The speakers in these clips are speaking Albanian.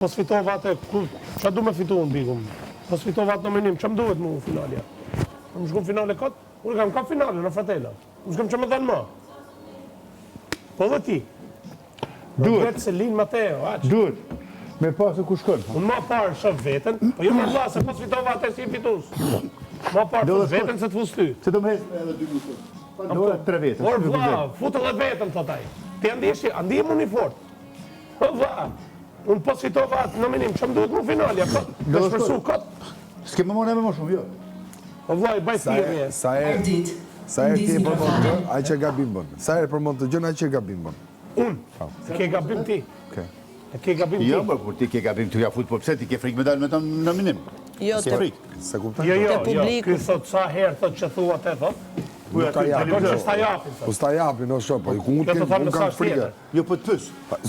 Po sfitova atë, qa du me fitu në bigum? Po sfitova atë në menim, që më duhet mu finalja? Më shkum finale këtë? Unë kam ka finale në Fratela. Më shkum që më dhanë ma. Po dhe ti? Duhet se linë Mateo, aqë. Duhet. Me pasë ku shkon. Unë ma parë shëf vetën, po jo më vla, se po sfitova atë si fitus. Ma parë shëf vetën se të fus ty. Se do me hesë edhe 2 minutë. Do e 3 vetën. Por vla, futë edhe vetën, thotaj. Ti andijem unë i fort. Po vla. Unë po sfitova atë në menim, që më duhet mu finalja, këtë, me shpresu këtë. S'ke më mone me më shumë, jo. O vlaj, baj thirje. Sa herë ti e përmon të gjën, aj që gabim bën. Sa herë përmon të gjën, aj që gabim bën. Unë? Se ke gabim ti? E ke gabim ti? Jo, për kur ti ke gabim të ja fut, po pse ti ke frikë me dalë me të në minim? Jo, S'ke frikë. Se kuptan? Jo, publiku. Ky thot sa herë thot që thua te thot. Nuk ta japin. Po që s'ta japin Po thot. s'ta japin, o shop, po unë Kjo të thonë në kam sa frikë. tjetër. Jo, po të pës.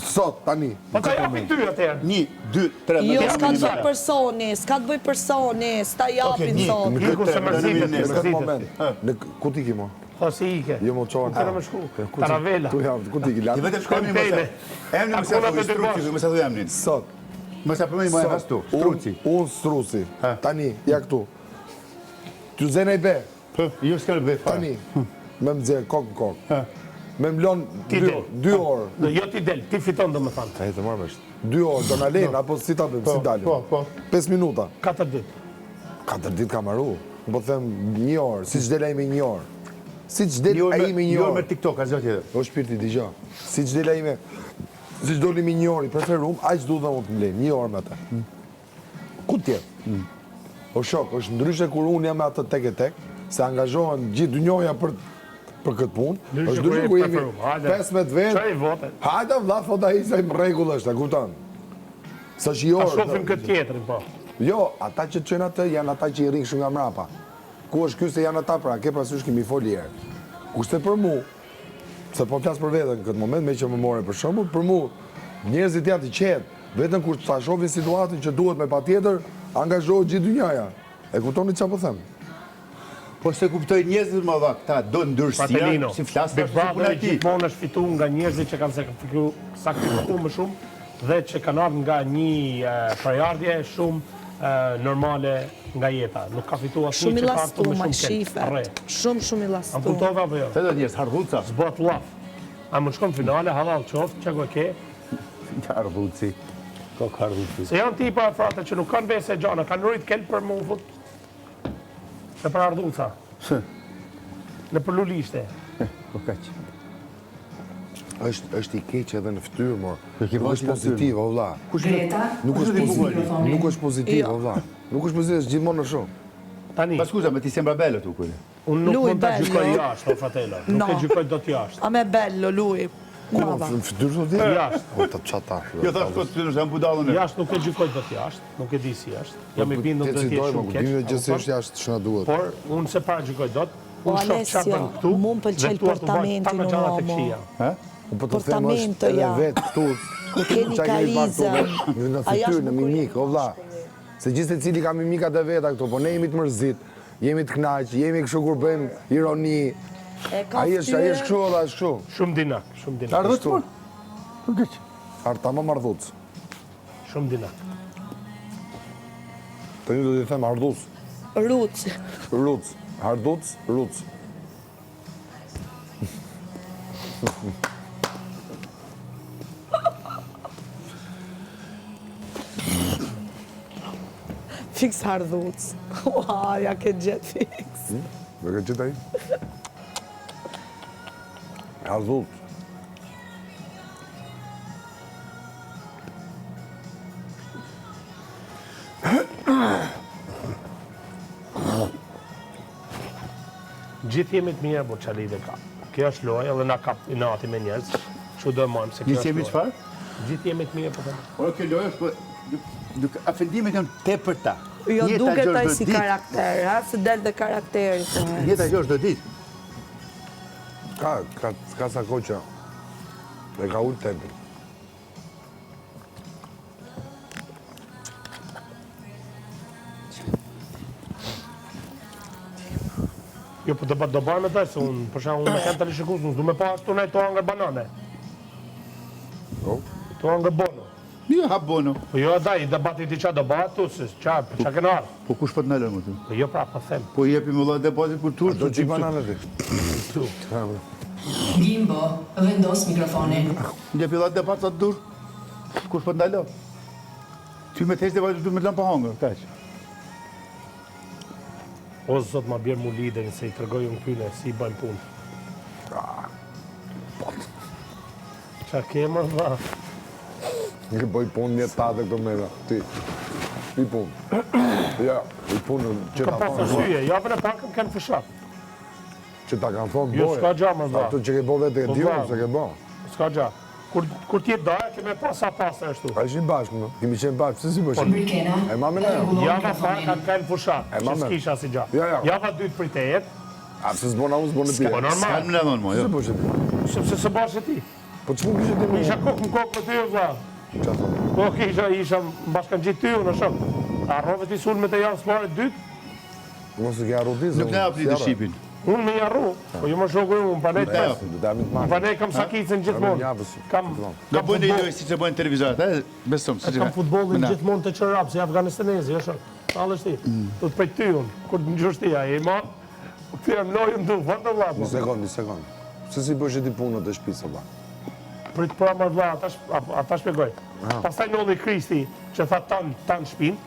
Sot, tani. Po ta japin ty atëherë. 1, 2, 3, Jo, s'ka të bëj personi, s'ka të bëj personi, s'ta japin sot. Iku se mërzitet, Në këtë moment. Ku ti ki mo? Tho si ike. Jo mo qonë. Kërë më shku. Taravela. Tu jam, ku ti ki Ti lanë? vetëm shkojmë më Pejme. Emri më sa Akona thu të dy struci, bashkë. më sa thu emrin. Sot. Më sa përmeni më e hastu, struci. Unë struci. Tani, ja këtu. Ty zene i be. Jo s'ka në bëj fare. Tani. Me më dzirë, kokë në kokë. Me më lonë Ti del. 2 orë. Jo ti del, ti fiton do më thanë. Ka jetë marrë mështë. 2 orë, do në lejnë, apo si ta bëjmë, si dalim. Po. 5 minuta. 4 ditë. 4 ditë ka maru. Po them 1 orë, si që del e imi 1 orë. Si që del e imi 1 Jo me orë. TikTok, a zë tjetër. O shpirti, digja. Si që del e imi, si që doli mi 1 orë, i preferum, a që du dhe unë të mlejnë, 1 orë me ata. Ku tjetë? O shok, është ndryshe kur unë jam me atë tek e tek, se angazhohen gjithë dynjoja për këtë punë, është ndryshe kur jemi 15 vetë. Qa i vote? Hajda vla, thot a i se më regull është, a kuptan? Sa që i A orë. shofim këtë tjetërin, po. Jo, ata që të qenë atë janë ata që i rrinë shumë nga mrapa. Ku është kjo se janë ata pra, ke prasysh kemi foli herë. Kushte për mu, se po flasë për vetën në këtë moment, me që më more për shumë, për mu, njerëzit janë të qetë, vetën kur ta shohin situatën që duhet me pa tjetër, angazhohet gjithë dynjaja. E kuptoni që po them? Po se kuptoj njerëzit më dha, këta do ndërsia, Patelino, si flasë Big është puna Brother ti. gjithmonë është fitu nga njerëzit që kanë sakrifikuar më shumë dhe që kanë ardhur nga një prejardhje shumë normale nga jeta. Nuk ka fitu asnjë Shumë i që ka ardhur me lastuar, shumë keq. Arre. shifet. Shumë i A lastuar. kuptova apo jo? Se do njerëz hardhuca. Zbot laf. A më shkon finale, halal qoftë, që ko ke. Hardhuci. Ko hardhuci. Se janë tipa e frate që nuk kanë bese gjana, kanë rrit kelp për mu fut. Në për ardhuca. Në për lulishte. Po kaq. është i keq edhe në fytyrë, mor. Po ke Nuk vështirë është pozitiv, o vlla. Greta, Nuk është pozitiv, nuk është pozitiv, Jo. o vlla. Nuk është pozitiv, është gjithmonë në shumë. Tani, Pa skuza, me ti sembra bello tu kujde. unë nuk Lui mund të bello. gjykoj jashtë, o fratela. Nuk No. e gjykoj do t'jashtë. a me bello, lui. Brava. Në fytyrë të di? Jashtë. O të qata. Jo thash kot ty në budallën e. Jashtë nuk e gjykoj do t'jashtë, nuk e di si është. Jam i bindur do të jetë shumë keq. Dimë gjithsesi a është jashtë ç'na duhet. Por unë se para gjykoj dot. O, Unë shoh Alessio, çfarë bën këtu. mu më pëlqej dhe thua të portamenti vajt, ta në gjana tek uomo. shija. Ha? Po të them Portamento, është edhe ja. vetë këtu. Ku keni Qa keni pak këtu, karizën. në A jashtë fytyrë, në nuk mimik, o vlla. Se gjithë secili ka mimikat e veta këtu, po ne jemi të mërzit, jemi të kënaq, jemi kështu kur bëjmë ironi. E ka Ai është fytyrë. kështu edhe është kështu. Shumë dinak, shumë dinak. Hardhuc po. Po kaq. Artama mardhuc. Shumë dinak. Të një do t'i them ardhuc, Ruc. ruc, ardhuc, ruc. Fix hardhuc. Ua, ja ke gjetë fix. Me ke qëtë ai? Ardhuc. Gjithë jemi të mirë, por çali dhe ka. Kjo është lojë edhe na kap i nati me njerëz. Çu do mëjmë se kjo Gjithë jemi lojë. çfarë? Gjithë jemi të mirë, po them. Ora kjo lojë është ofendimet janë tepër ta. Jo, Jeta duket gjosh ai çdo si ditë. karakter, ha? Se del dhe karakteri. po. Jeta gjosh çdo ditë. Ka sa koqa. E ka ullë tempin. Jo, po do bëjmë atë se unë, për shembull, unë me kanë tani shikus, unë s'du me pa ashtu ne to angër banane. O? To angër bono. Jo, hap bono. Po jo, daj, debati ti qa do bëhat tu, se qa kënë arë. Po kush po të ndalon më ty? Po jo pra, po them. Po jepi më vëlla debatin kur tur. Do që i banane ti. Tu. Gimbo, vendos mikrofonin. Jepi vëlla debat sa dur. Kush po të ndalon? Ty me thjesht debatin du me lënë pa hangër, kaq. O zot ma bjerë mu lidin, se i tërgoj unë kyne, si i bëjmë punë. Qa kemë, va? Një bëj punë një tate këto mera. Ti. I punë. Ja, i punë që Ka ta pas thonë. syje, javën e pakëm kanë fëshat. Që ta kanë thonë Jo, boje. s'ka gja, më dha. Ato që ke bo vete e Po, dio, va. se ke bo. S'ka gja. Kur t'jetë daja, keme pasa ashtu. A ishin bashkë, më? Kemi qenë bashkë, pëse si bëshin? Brikena, E ma me ne, jo. rregullon Java parë mikrofonin. kanë fushat, E, që mamen. s'kisha si gja. Ja, ja. Java dytë për te jetë, A pëse s'bona unë, s'bona ti. po S'ka normal, më lënë më, Se jo. bëshin ti? sepse së bashkë ti. Po që mu kështë ti Isha mu? kokë në kokë për ty, vla. Qa thonë? Po isha bashkan gjitë ty, në shumë. A rove ti sulme të javë s'pare dytë, Mos e ke arru ti, Nuk ne hap leadershipin. unë me jarru. Po ju më shoku unë, pa ne të pesë. Do të amit Pa marrë. ne kam sakicën Një gjithmonë. javës. Kam Do bëjnë i lojë si që bëjnë televizat, e? Besëm, si që Kam futbolin gjithmonë të qërap, si Afganistanezi, është. Talë është ti. Do të prej ty unë, kur të njështë ti, a e ma, të jam lojën du, vëndë Një vlapo. sekund, një sekund. Se si bëshin ti punët e shpisë, ba? Prit pra më vla, ata shpegoj. Pastaj nolli Kristi, që tha tanë shpinë,